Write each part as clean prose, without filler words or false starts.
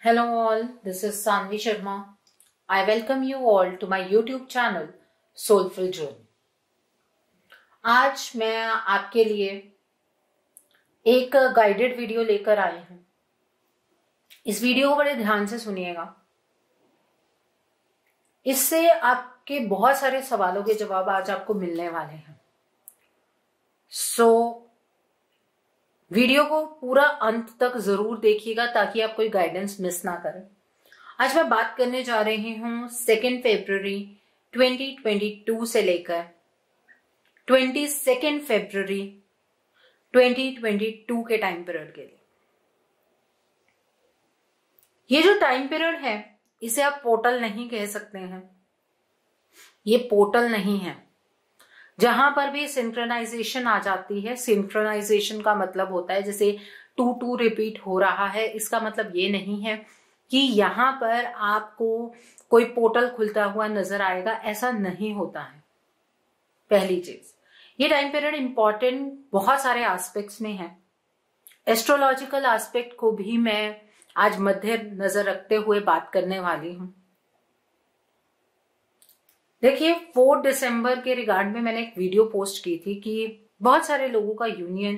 Hello all, this is Sanvi Sharma. I welcome you all to my YouTube channel Soulful Journey. आज मैं आपके लिए एक guided video लेकर आई हूं। इस वीडियो को बड़े ध्यान से सुनिएगा। इससे आपके बहुत सारे सवालों के जवाब आज आपको मिलने वाले हैं। वीडियो को पूरा अंत तक जरूर देखिएगा ताकि आप कोई गाइडेंस मिस ना करें। आज मैं बात करने जा रही हूं 2 फरवरी 2022 से लेकर 22 फरवरी 2022 के टाइम पीरियड के लिए। ये जो टाइम पीरियड है इसे आप पोर्टल नहीं कह सकते हैं। ये पोर्टल नहीं है। जहां पर भी सिंक्रोनाइजेशन आ जाती है, सिंक्रोनाइजेशन का मतलब होता है जैसे 2 रिपीट हो रहा है, इसका मतलब ये नहीं है कि यहां पर आपको कोई पोर्टल खुलता हुआ नजर आएगा, ऐसा नहीं होता है। पहली चीज, ये टाइम पीरियड इंपॉर्टेंट बहुत सारे एस्पेक्ट्स में है। एस्ट्रोलॉजिकल एस्पेक्ट को भी मैं आज मध्य नजर रखते हुए बात करने वाली हूं। देखिए, 4 दिसंबर के रिगार्ड में मैंने एक वीडियो पोस्ट की थी कि बहुत सारे लोगों का यूनियन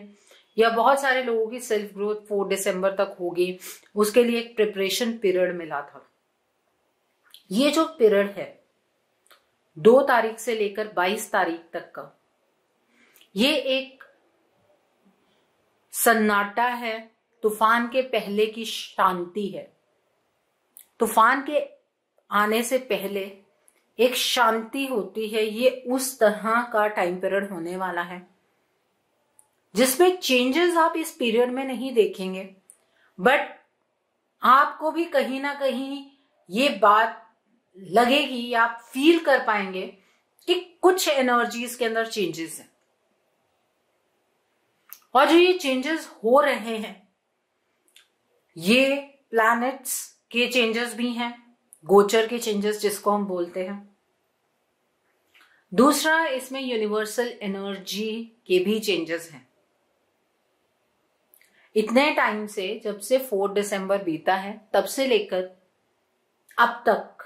या बहुत सारे लोगों की सेल्फ ग्रोथ 4 दिसंबर तक होगी, उसके लिए एक प्रिपरेशन पीरियड मिला था। ये जो पीरियड है 2 तारीख से लेकर 22 तारीख तक का, ये एक सन्नाटा है। तूफान के पहले की शांति है। तूफान के आने से पहले एक शांति होती है। ये उस तरह का टाइम पीरियड होने वाला है जिसमें चेंजेस आप इस पीरियड में नहीं देखेंगे, बट आपको भी कहीं ना कहीं ये बात लगेगी, आप फील कर पाएंगे कि कुछ एनर्जीज के अंदर चेंजेस हैं। और जो ये चेंजेस हो रहे हैं ये प्लैनेट्स के चेंजेस भी हैं, गोचर के चेंजेस जिसको हम बोलते हैं। दूसरा, इसमें यूनिवर्सल एनर्जी के भी चेंजेस हैं। इतने टाइम से, जब से 4 दिसंबर बीता है तब से लेकर अब तक,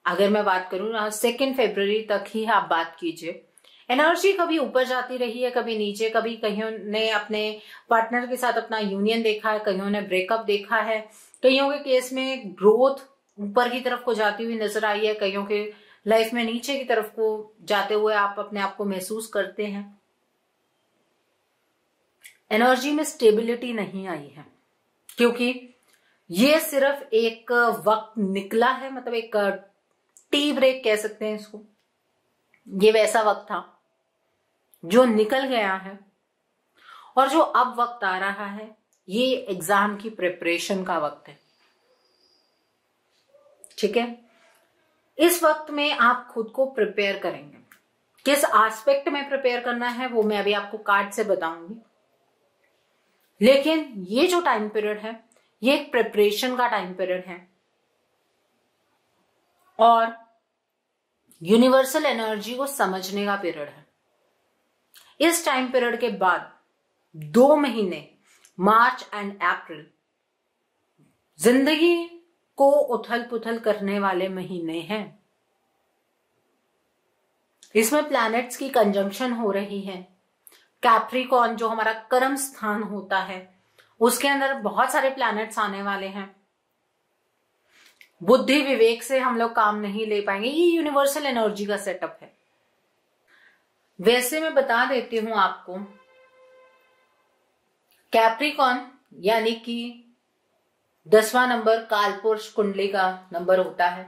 अगर मैं बात करूं 2 फरवरी तक ही आप बात कीजिए, एनर्जी कभी ऊपर जाती रही है, कभी नीचे। कभी कईयों ने अपने पार्टनर के साथ अपना यूनियन देखा है, कईयों ने ब्रेकअप देखा है, कईयों के केस में ग्रोथ ऊपर की तरफ को जाती हुई नजर आई है, कईयों के लाइफ में नीचे की तरफ को जाते हुए आप अपने आप को महसूस करते हैं। एनर्जी में स्टेबिलिटी नहीं आई है क्योंकि ये सिर्फ एक वक्त निकला है, मतलब एक टी ब्रेक कह सकते हैं इसको। ये वैसा वक्त था जो निकल गया है और जो अब वक्त आ रहा है ये एग्जाम की प्रिपरेशन का वक्त है। ठीक है, इस वक्त में आप खुद को प्रिपेयर करेंगे। किस एस्पेक्ट में प्रिपेयर करना है वो मैं अभी आपको कार्ड से बताऊंगी, लेकिन ये जो टाइम पीरियड है ये एक प्रिपरेशन का टाइम पीरियड है और यूनिवर्सल एनर्जी को समझने का पीरियड है। इस टाइम पीरियड के बाद 2 महीने, मार्च एंड अप्रैल, जिंदगी को उथल पुथल करने वाले महीने हैं। इसमें प्लैनेट्स की कंजंक्शन हो रही है। कैप्रिकॉर्न जो हमारा कर्म स्थान होता है उसके अंदर बहुत सारे प्लैनेट्स आने वाले हैं। बुद्धि विवेक से हम लोग काम नहीं ले पाएंगे। ये यूनिवर्सल एनर्जी का सेटअप है। वैसे मैं बता देती हूं आपको, कैप्रिकॉर्न यानी कि 10वां नंबर कालपुरुष कुंडली का नंबर होता है।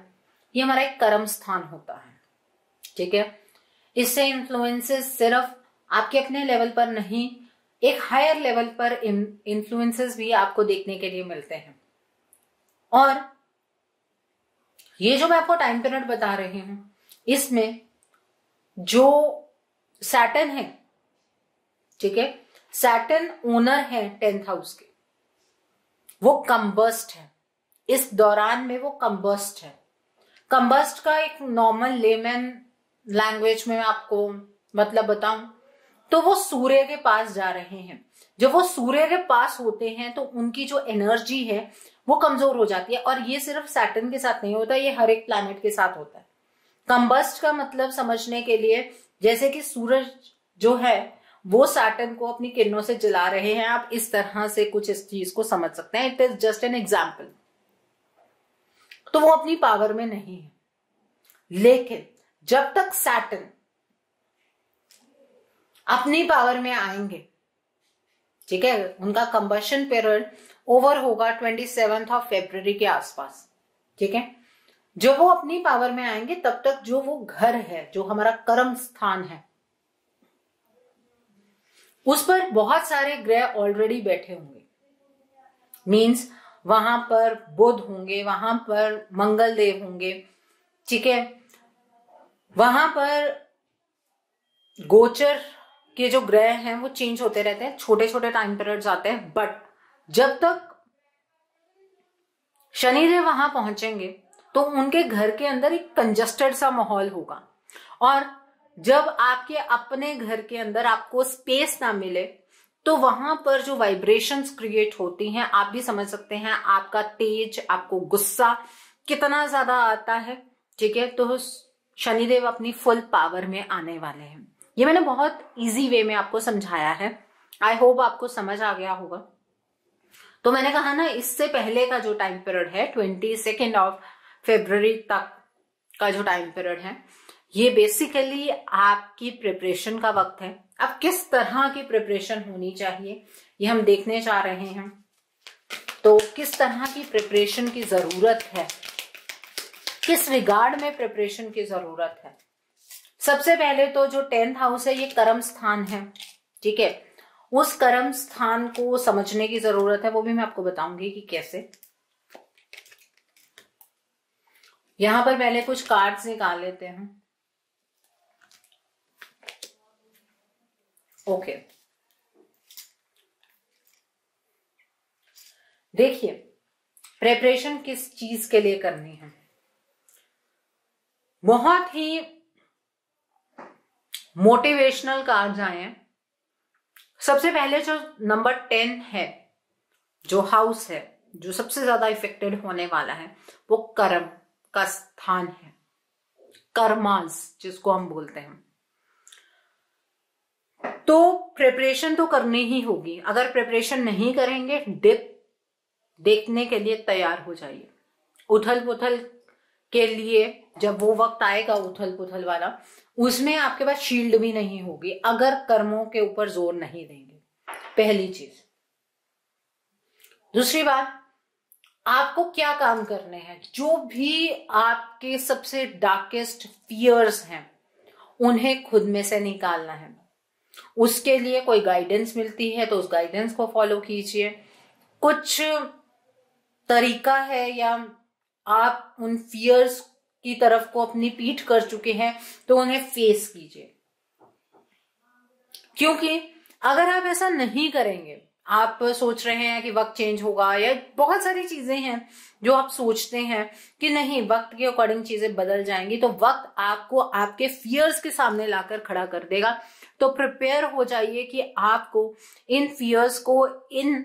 ये हमारा एक कर्म स्थान होता है। ठीक है, इससे इन्फ्लुएंसेस सिर्फ आपके अपने लेवल पर नहीं, एक हायर लेवल पर इन्फ्लुएंसेस भी आपको देखने के लिए मिलते हैं। और ये जो मैं आपको टाइम पीरियड बता रही हूं इसमें जो सैटर्न है, ठीक है, सैटर्न ओनर है 10th हाउस के, वो कंबस्ट है। इस दौरान में वो कंबस्ट है। कंबस्ट का एक नॉर्मल लेमन लैंग्वेज में आपको मतलब बताऊं तो वो सूर्य के पास जा रहे हैं। जब वो सूर्य के पास होते हैं तो उनकी जो एनर्जी है वो कमजोर हो जाती है। और ये सिर्फ सैटर्न के साथ नहीं होता, ये हर एक प्लैनेट के साथ होता है। कंबस्ट का मतलब समझने के लिए, जैसे कि सूरज जो है वो सैटर्न को अपनी किरणों से जला रहे हैं, आप इस तरह से कुछ इस चीज को समझ सकते हैं। It is just an example. तो वो अपनी पावर में नहीं है, लेकिन जब तक सैटर्न अपनी पावर में आएंगे, ठीक है, उनका कंबशन पीरियड ओवर होगा 27 फरवरी के आसपास, ठीक है। जब वो अपनी पावर में आएंगे तब तक जो वो घर है, जो हमारा कर्म स्थान है, उस पर बहुत सारे ग्रह ऑलरेडी बैठे होंगे। मींस वहां पर बुध होंगे, वहां पर मंगल देव होंगे, ठीक है। वहां पर गोचर के जो ग्रह हैं वो चेंज होते रहते हैं, छोटे छोटे टाइम पीरियड्स आते हैं। बट जब तक शनिदेव वहां पहुंचेंगे तो उनके घर के अंदर एक कंजस्टेड सा माहौल होगा। और जब आपके अपने घर के अंदर आपको स्पेस ना मिले तो वहां पर जो वाइब्रेशंस क्रिएट होती हैं, आप भी समझ सकते हैं आपका तेज, आपको गुस्सा कितना ज्यादा आता है, ठीक है। तो शनिदेव अपनी फुल पावर में आने वाले हैं। ये मैंने बहुत इजी वे में आपको समझाया है, आई होप आपको समझ आ गया होगा। तो मैंने कहा ना, इससे पहले का जो टाइम पीरियड है 22 फरवरी तक का जो टाइम पीरियड है, ये बेसिकली आपकी प्रिपरेशन का वक्त है। अब किस तरह की प्रिपरेशन होनी चाहिए ये हम देखने जा रहे हैं। तो किस तरह की प्रिपरेशन की जरूरत है, किस रिगार्ड में प्रिपरेशन की जरूरत है। सबसे पहले तो जो 10th हाउस है ये कर्म स्थान है, ठीक है। उस कर्म स्थान को समझने की जरूरत है, वो भी मैं आपको बताऊंगी कि कैसे। यहां पर पहले कुछ कार्ड्स निकाल लेते हैं। ओके, देखिए प्रिपरेशन किस चीज के लिए करनी है। बहुत ही मोटिवेशनल कार्ड्स आए हैं। सबसे पहले जो नंबर 10 है, जो हाउस है, जो सबसे ज्यादा इफेक्टेड होने वाला है, वो कर्म का स्थान है, कर्मास जिसको हम बोलते हैं। तो प्रिपरेशन तो करनी ही होगी। अगर प्रिपरेशन नहीं करेंगे, देखने के लिए तैयार हो जाइए। उथल पुथल के लिए जब वो वक्त आएगा उथल पुथल वाला, उसमें आपके पास शील्ड भी नहीं होगी अगर कर्मों के ऊपर जोर नहीं देंगे, पहली चीज। दूसरी बात, आपको क्या काम करने हैं। जो भी आपके सबसे डार्केस्ट फियर्स हैं उन्हें खुद में से निकालना है। उसके लिए कोई गाइडेंस मिलती है तो उस गाइडेंस को फॉलो कीजिए। कुछ तरीका है या आप उन फियर्स की तरफ को अपनी पीठ कर चुके हैं तो उन्हें फेस कीजिए। क्योंकि अगर आप ऐसा नहीं करेंगे, आप सोच रहे हैं कि वक्त चेंज होगा, या बहुत सारी चीजें हैं जो आप सोचते हैं कि नहीं वक्त के अकॉर्डिंग चीजें बदल जाएंगी, तो वक्त आपको आपके फियर्स के सामने लाकर खड़ा कर देगा। तो प्रिपेयर हो जाइए कि आपको इन फियर्स को इन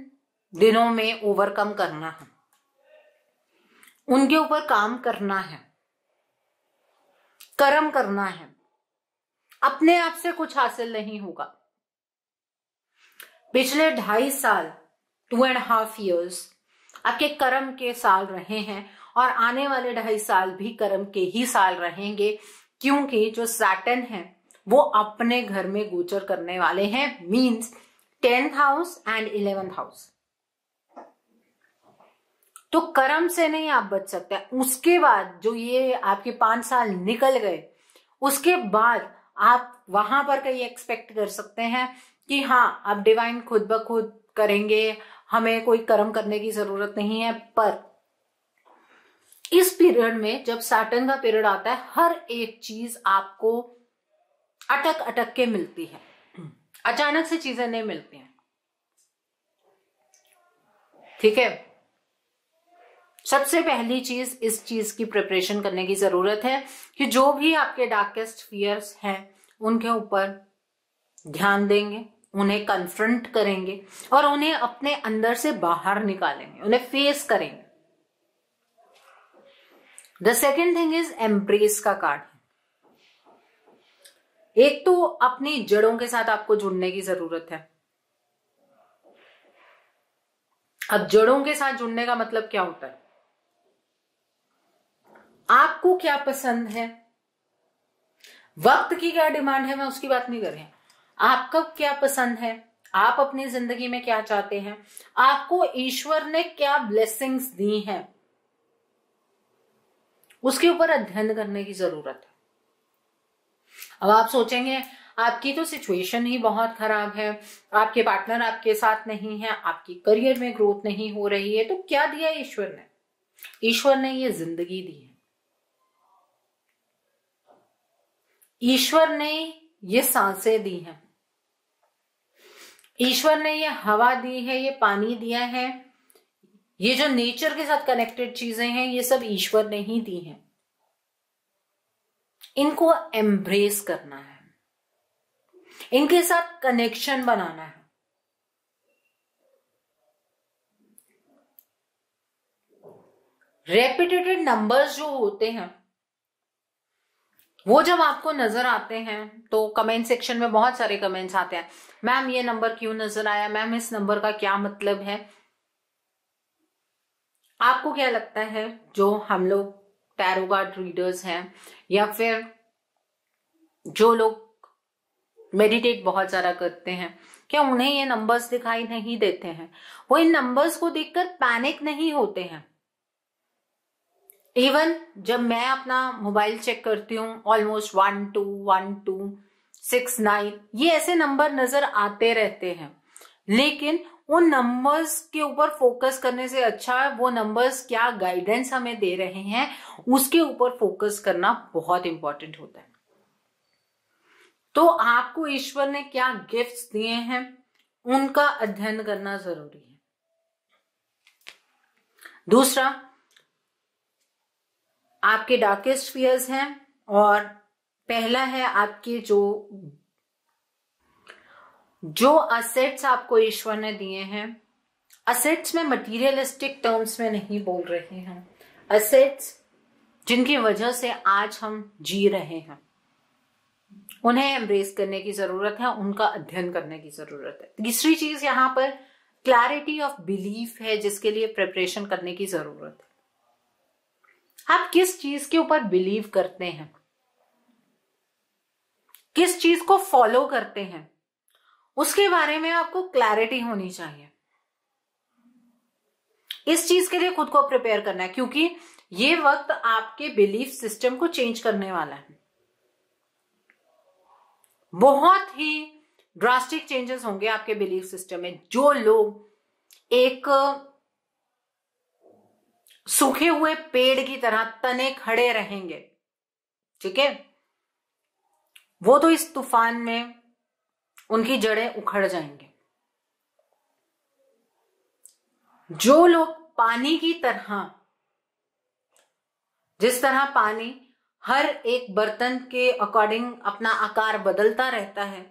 दिनों में ओवरकम करना है, उनके ऊपर काम करना है, कर्म करना है। अपने आप से कुछ हासिल नहीं होगा। पिछले 2.5 साल 2.5 years आपके कर्म के साल रहे हैं और आने वाले 2.5 साल भी कर्म के ही साल रहेंगे, क्योंकि जो सैटर्न है वो अपने घर में गोचर करने वाले हैं। Means 10th house and 11th house. तो कर्म से नहीं आप बच सकते। उसके बाद जो ये आपके 5 साल निकल गए, उसके बाद आप वहां पर कहीं एक्सपेक्ट कर सकते हैं कि हाँ अब डिवाइन खुद ब खुद करेंगे, हमें कोई कर्म करने की जरूरत नहीं है। पर इस पीरियड में जब सैटर्न का पीरियड आता है, हर एक चीज आपको अटक अटक के मिलती है, अचानक से चीजें नहीं मिलती हैं, ठीक है। सबसे पहली चीज, इस चीज की प्रिपरेशन करने की जरूरत है कि जो भी आपके डार्केस्ट फियर्स हैं उनके ऊपर ध्यान देंगे, उन्हें कन्फ्रंट करेंगे और उन्हें अपने अंदर से बाहर निकालेंगे, उन्हें फेस करेंगे। The second thing is embrace का कार्ड। एक तो अपनी जड़ों के साथ आपको जुड़ने की जरूरत है। अब जड़ों के साथ जुड़ने का मतलब क्या होता है? आपको क्या पसंद है, वक्त की क्या डिमांड है, मैं उसकी बात नहीं कर रही। आपका क्या पसंद है, आप अपनी जिंदगी में क्या चाहते हैं, आपको ईश्वर ने क्या ब्लेसिंग्स दी हैं, उसके ऊपर अध्ययन करने की जरूरत है। अब आप सोचेंगे आपकी तो सिचुएशन ही बहुत खराब है, आपके पार्टनर आपके साथ नहीं है, आपकी करियर में ग्रोथ नहीं हो रही है, तो क्या दिया ईश्वर ने? ईश्वर ने ये जिंदगी दी है, ईश्वर ने ये सांसें दी हैं, ईश्वर ने ये हवा दी है, ये पानी दिया है, ये जो नेचर के साथ कनेक्टेड चीजें हैं, ये सब ईश्वर ने ही दी हैं। इनको एम्ब्रेस करना है, इनके साथ कनेक्शन बनाना है। रेपिटेटेड नंबर्स जो होते हैं वो जब आपको नजर आते हैं तो कमेंट सेक्शन में बहुत सारे कमेंट्स आते हैं, मैम ये नंबर क्यों नजर आया, मैम इस नंबर का क्या मतलब है। आपको क्या लगता है जो हम लोग टैरो कार्ड रीडर्स हैं या फिर जो लोग मेडिटेट बहुत ज्यादा करते हैं, क्या उन्हें ये नंबर्स दिखाई नहीं देते हैं? वो इन नंबर्स को देखकर पैनिक नहीं होते हैं। इवन जब मैं अपना मोबाइल चेक करती हूँ, ऑलमोस्ट 1 2 1 2 6 9 ये ऐसे नंबर नजर आते रहते हैं, लेकिन उन नंबर्स के ऊपर फोकस करने से अच्छा है वो नंबर्स क्या गाइडेंस हमें दे रहे हैं उसके ऊपर फोकस करना बहुत इंपॉर्टेंट होता है। तो आपको ईश्वर ने क्या गिफ्ट्स दिए हैं उनका अध्ययन करना जरूरी है। दूसरा, आपके डार्केस्ट फियर्स हैं, और पहला है आपके जो असेट्स आपको ईश्वर ने दिए हैं। असेट्स में मटीरियलिस्टिक टर्म्स में नहीं बोल रहे हैं, असेट्स जिनकी वजह से आज हम जी रहे हैं, उन्हें एम्ब्रेस करने की जरूरत है, उनका अध्ययन करने की जरूरत है। तीसरी चीज यहां पर क्लैरिटी ऑफ बिलीफ है, जिसके लिए प्रिपरेशन करने की जरूरत है। आप किस चीज के ऊपर बिलीव करते हैं, किस चीज को फॉलो करते हैं, उसके बारे में आपको क्लैरिटी होनी चाहिए। इस चीज के लिए खुद को प्रिपेयर करना है, क्योंकि ये वक्त आपके बिलीफ सिस्टम को चेंज करने वाला है। बहुत ही ड्रास्टिक चेंजेस होंगे आपके बिलीफ सिस्टम में। जो लोग एक सूखे हुए पेड़ की तरह तने खड़े रहेंगे, ठीक है, वो तो इस तूफान में उनकी जड़ें उखड़ जाएंगे। जो लोग पानी की तरह, जिस तरह पानी हर एक बर्तन के अकॉर्डिंग अपना आकार बदलता रहता है,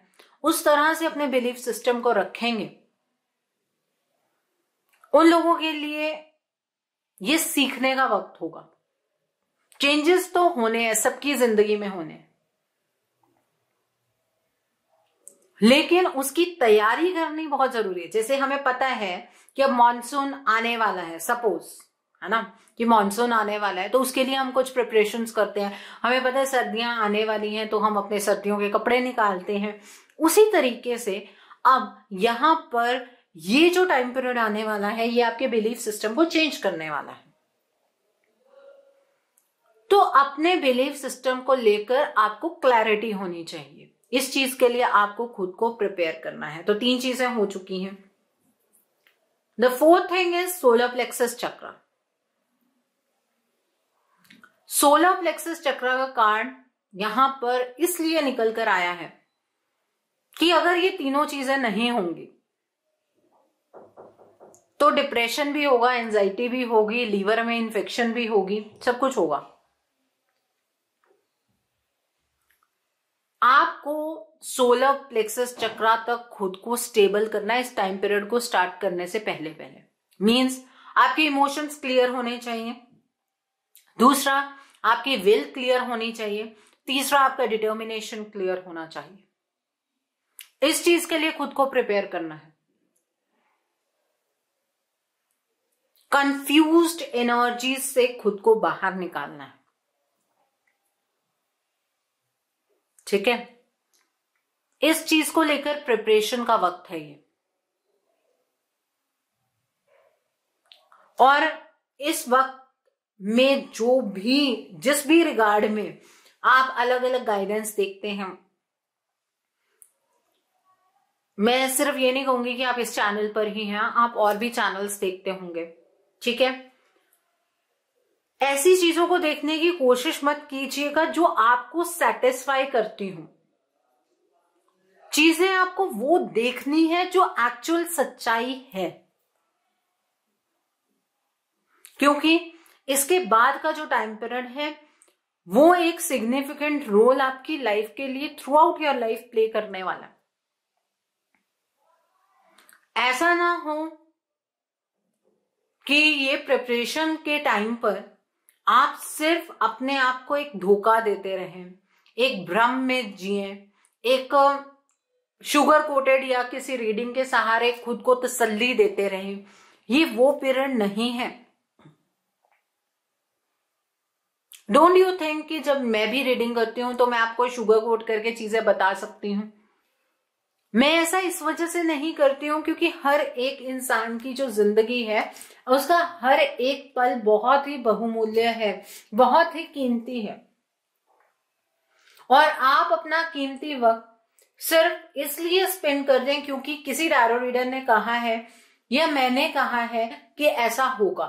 उस तरह से अपने बिलीफ सिस्टम को रखेंगे, उन लोगों के लिए ये सीखने का वक्त होगा। चेंजेस तो होने हैं, सबकी जिंदगी में होने हैं, लेकिन उसकी तैयारी करनी बहुत जरूरी है। जैसे हमें पता है कि अब मॉनसून आने वाला है, सपोज, है ना, कि मॉनसून आने वाला है, तो उसके लिए हम कुछ प्रिपरेशंस करते हैं। हमें पता है सर्दियां आने वाली हैं, तो हम अपने सर्दियों के कपड़े निकालते हैं। उसी तरीके से अब यहां पर ये जो टाइम पीरियड आने वाला है, ये आपके बिलीफ सिस्टम को चेंज करने वाला है। तो अपने बिलीफ सिस्टम को लेकर आपको क्लैरिटी होनी चाहिए। इस चीज के लिए आपको खुद को प्रिपेयर करना है। तो 3 चीजें हो चुकी हैं। The fourth thing is solar plexus चक्र। सोलर प्लेक्सस चक्र का कार्ड यहां पर इसलिए निकल कर आया है कि अगर ये तीनों चीजें नहीं होंगी तो डिप्रेशन भी होगा, एंजाइटी भी होगी, लीवर में इन्फेक्शन भी होगी, सब कुछ होगा। आपको सोलर प्लेक्सस चक्रा तक खुद को स्टेबल करना है इस टाइम पीरियड को स्टार्ट करने से पहले पहले। मींस आपके इमोशंस क्लियर होने चाहिए, दूसरा आपकी विल क्लियर होनी चाहिए, तीसरा आपका डिटर्मिनेशन क्लियर होना चाहिए। इस चीज के लिए खुद को प्रिपेयर करना है। कंफ्यूज्ड एनर्जी से खुद को बाहर निकालना है, ठीक है। इस चीज को लेकर प्रिपरेशन का वक्त है ये। और इस वक्त में जो भी जिस भी रिगार्ड में आप अलग अलग गाइडेंस देखते हैं, मैं सिर्फ ये नहीं कहूंगी कि आप इस चैनल पर ही हैं, आप और भी चैनल्स देखते होंगे, ठीक है। ऐसी चीजों को देखने की कोशिश मत कीजिएगा जो आपको सेटिस्फाई करती हूं। चीजें आपको वो देखनी है जो एक्चुअल सच्चाई है, क्योंकि इसके बाद का जो टाइम पीरियड है वो एक सिग्निफिकेंट रोल आपकी लाइफ के लिए through out your life play करने वाला। ऐसा ना हो कि ये प्रिपरेशन के टाइम पर आप सिर्फ अपने आप को एक धोखा देते रहें, एक भ्रम में जिए, एक शुगर कोटेड या किसी रीडिंग के सहारे खुद को तसल्ली देते रहें। ये वो पीरियड नहीं है। डोंट यू थिंक कि जब मैं भी रीडिंग करती हूं तो मैं आपको शुगर कोट करके चीजें बता सकती हूं। मैं ऐसा इस वजह से नहीं करती हूं क्योंकि हर एक इंसान की जो जिंदगी है उसका हर एक पल बहुत ही बहुमूल्य है, बहुत ही कीमती है। और आप अपना कीमती वक्त सिर्फ इसलिए स्पेंड कर दें क्योंकि किसी टैरो रीडर ने कहा है या मैंने कहा है कि ऐसा होगा,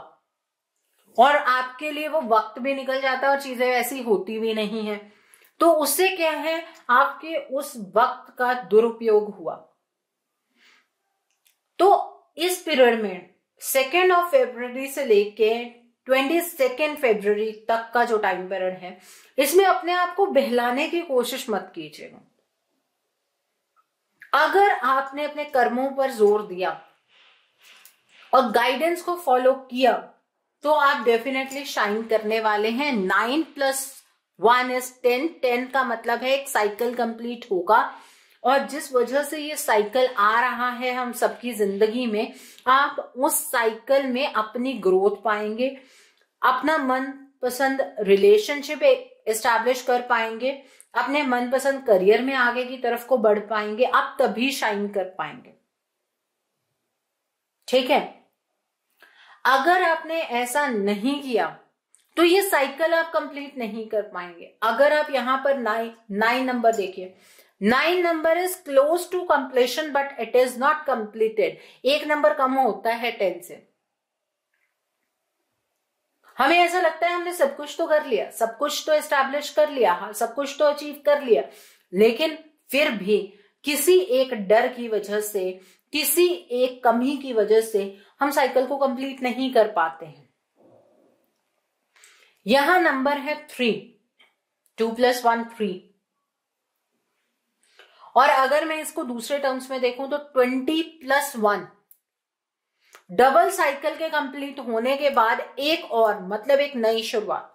और आपके लिए वो वक्त भी निकल जाता है और चीजें ऐसी होती भी नहीं है, तो उससे क्या है, आपके उस वक्त का दुरुपयोग हुआ। तो इस पीरियड में 2 फरवरी से लेके 22 फरवरी तक का जो टाइम पीरियड है, इसमें अपने आप को बहलाने की कोशिश मत कीजिएगा। अगर आपने अपने कर्मों पर जोर दिया और गाइडेंस को फॉलो किया तो आप डेफिनेटली शाइन करने वाले हैं। 9 + 1 = 10। 10 का मतलब है एक साइकिल कंप्लीट होगा, और जिस वजह से ये साइकिल आ रहा है हम सबकी जिंदगी में, आप उस साइकिल में अपनी ग्रोथ पाएंगे, अपना मनपसंद रिलेशनशिप एस्टैब्लिश कर पाएंगे, अपने मनपसंद करियर में आगे की तरफ को बढ़ पाएंगे, आप तभी शाइन कर पाएंगे, ठीक है। अगर आपने ऐसा नहीं किया तो ये साइकिल आप कंप्लीट नहीं कर पाएंगे। अगर आप यहां पर 9 नंबर देखिए, 9 number is close to completion but it is not completed. 1 number कम होता है 10 से। हमें ऐसा लगता है हमने सब कुछ तो कर लिया, सब कुछ तो एस्टैब्लिश कर लिया, सब कुछ तो अचीव कर लिया, लेकिन फिर भी किसी एक डर की वजह से, किसी एक कमी की वजह से हम साइकिल को कंप्लीट नहीं कर पाते हैं। यहां नंबर है 3, 2 + 1 3। और अगर मैं इसको दूसरे टर्म्स में देखूं तो 20 + 1 डबल साइकिल के कंप्लीट होने के बाद एक और, मतलब एक नई शुरुआत,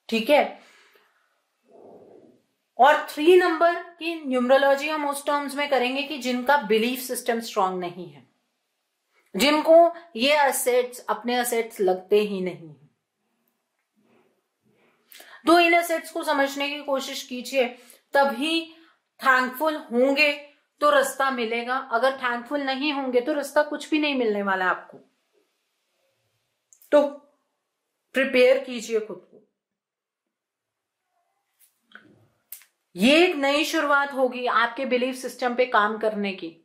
ठीक है। और 3 नंबर की न्यूमरोलॉजी हम उस टर्म्स में करेंगे कि जिनका बिलीफ सिस्टम स्ट्रांग नहीं है, जिनको ये असेट्स अपने असेट्स लगते ही नहीं है। तो इन असेट्स को समझने की कोशिश कीजिए, तभी थैंकफुल होंगे तो रास्ता मिलेगा। अगर थैंकफुल नहीं होंगे तो रास्ता कुछ भी नहीं मिलने वाला आपको। तो प्रिपेयर कीजिए खुद को। ये एक नई शुरुआत होगी आपके बिलीफ सिस्टम पे काम करने की।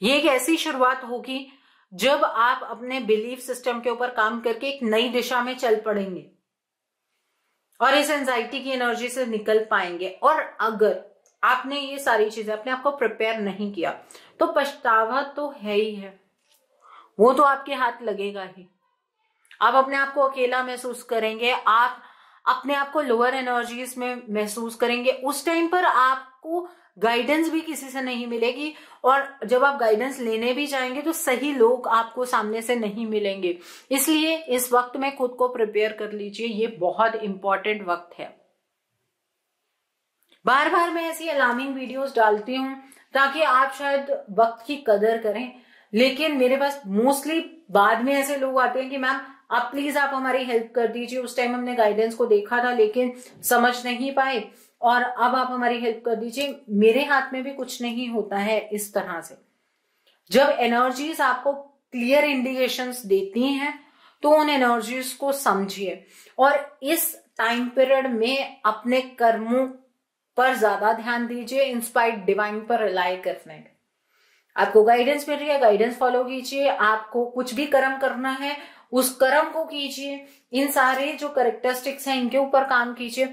ये एक ऐसी शुरुआत होगी जब आप अपने बिलीफ सिस्टम के ऊपर काम करके एक नई दिशा में चल पड़ेंगे और इस एंजाइटी की एनर्जी से निकल पाएंगे। और अगर आपने ये सारी चीजें अपने आप को प्रिपेयर नहीं किया तो पछतावा तो है ही है, वो तो आपके हाथ लगेगा ही। आप अपने आप को अकेला महसूस करेंगे, आप अपने आप को लोअर एनर्जीज में महसूस करेंगे। उस टाइम पर आपको गाइडेंस भी किसी से नहीं मिलेगी, और जब आप गाइडेंस लेने भी जाएंगे तो सही लोग आपको सामने से नहीं मिलेंगे। इसलिए इस वक्त में खुद को प्रिपेयर कर लीजिए, ये बहुत इंपॉर्टेंट वक्त है। बार बार मैं ऐसी अलार्मिंग वीडियोस डालती हूँ ताकि आप शायद वक्त की कदर करें, लेकिन मेरे पास मोस्टली बाद में ऐसे लोग आते हैं कि मैम आप प्लीज आप हमारी हेल्प कर दीजिए, उस टाइम हमने गाइडेंस को देखा था लेकिन समझ नहीं पाए, और अब आप हमारी हेल्प कर दीजिए। मेरे हाथ में भी कुछ नहीं होता है इस तरह से। जब एनर्जीज आपको क्लियर इंडिकेशंस देती हैं तो उन एनर्जीज को समझिए, और इस टाइम पीरियड में अपने कर्मों पर ज्यादा ध्यान दीजिए, इंस्पायर्ड डिवाइन पर रिलाई करने में। आपको गाइडेंस मिल रही है, गाइडेंस फॉलो कीजिए। आपको कुछ भी कर्म करना है उस कर्म को कीजिए, इन सारे जो कैरेक्टरिस्टिक्स हैं इनके ऊपर काम कीजिए,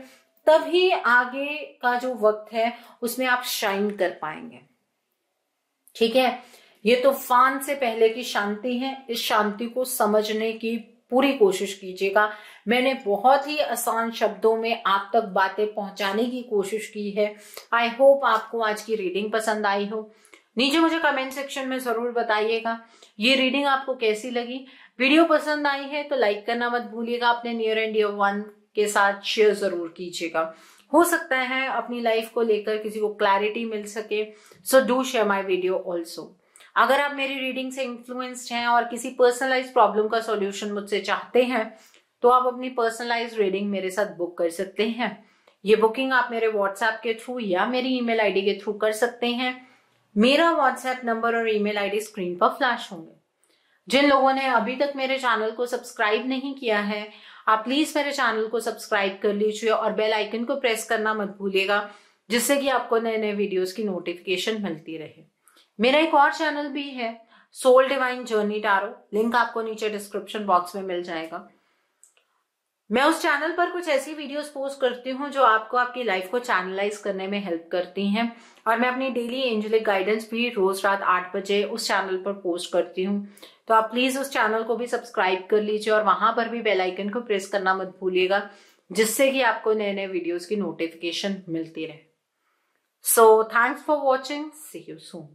तभी आगे का जो वक्त है उसमें आप शाइन कर पाएंगे। ठीक है, ये तूफान से पहले की शांति है, इस शांति को समझने की पूरी कोशिश कीजिएगा। मैंने बहुत ही आसान शब्दों में आप तक बातें पहुंचाने की कोशिश की है। आई होप आपको आज की रीडिंग पसंद आई हो। नीचे मुझे कमेंट सेक्शन में जरूर बताइएगा ये रीडिंग आपको कैसी लगी। वीडियो पसंद आई है तो लाइक करना मत भूलिएगा, अपने नियर एंड डियर वन के साथ शेयर जरूर कीजिएगा। हो सकता है अपनी लाइफ को लेकर किसी को क्लैरिटी मिल सके, so do share my video also. अगर आप मेरी रीडिंग से इन्फ्लुएंस्ड हैं और किसी पर्सनलाइज प्रॉब्लम का सॉल्यूशन मुझसे चाहते हैं तो आप अपनी पर्सनलाइज रीडिंग मेरे साथ बुक कर सकते हैं। ये बुकिंग आप मेरे व्हाट्सएप के थ्रू या मेरी ईमेल आईडी के थ्रू कर सकते हैं। मेरा व्हाट्सएप नंबर और ईमेल आईडी स्क्रीन पर फ्लैश होंगे। जिन लोगों ने अभी तक मेरे चैनल को सब्सक्राइब नहीं किया है, आप प्लीज मेरे चैनल को सब्सक्राइब कर लीजिए और बेल आइकन को प्रेस करना मत भूलिएगा, जिससे कि आपको नए नए वीडियोस की नोटिफिकेशन मिलती रहे। मेरा एक और चैनल भी है, soul divine journey tarot, link आपको नीचे डिस्क्रिप्शन बॉक्स में मिल जाएगा। मैं उस चैनल पर कुछ ऐसी वीडियोस पोस्ट करती हूँ जो आपको आपकी लाइफ को चैनलाइज करने में हेल्प करती हैं, और मैं अपनी डेली एंजेलिक गाइडेंस भी रोज रात 8 बजे उस चैनल पर पोस्ट करती हूँ। तो आप प्लीज उस चैनल को भी सब्सक्राइब कर लीजिए और वहां पर भी बेल आइकन को प्रेस करना मत भूलिएगा, जिससे कि आपको नए नए वीडियोस की नोटिफिकेशन मिलती रहे। So thanks for watching, see you soon.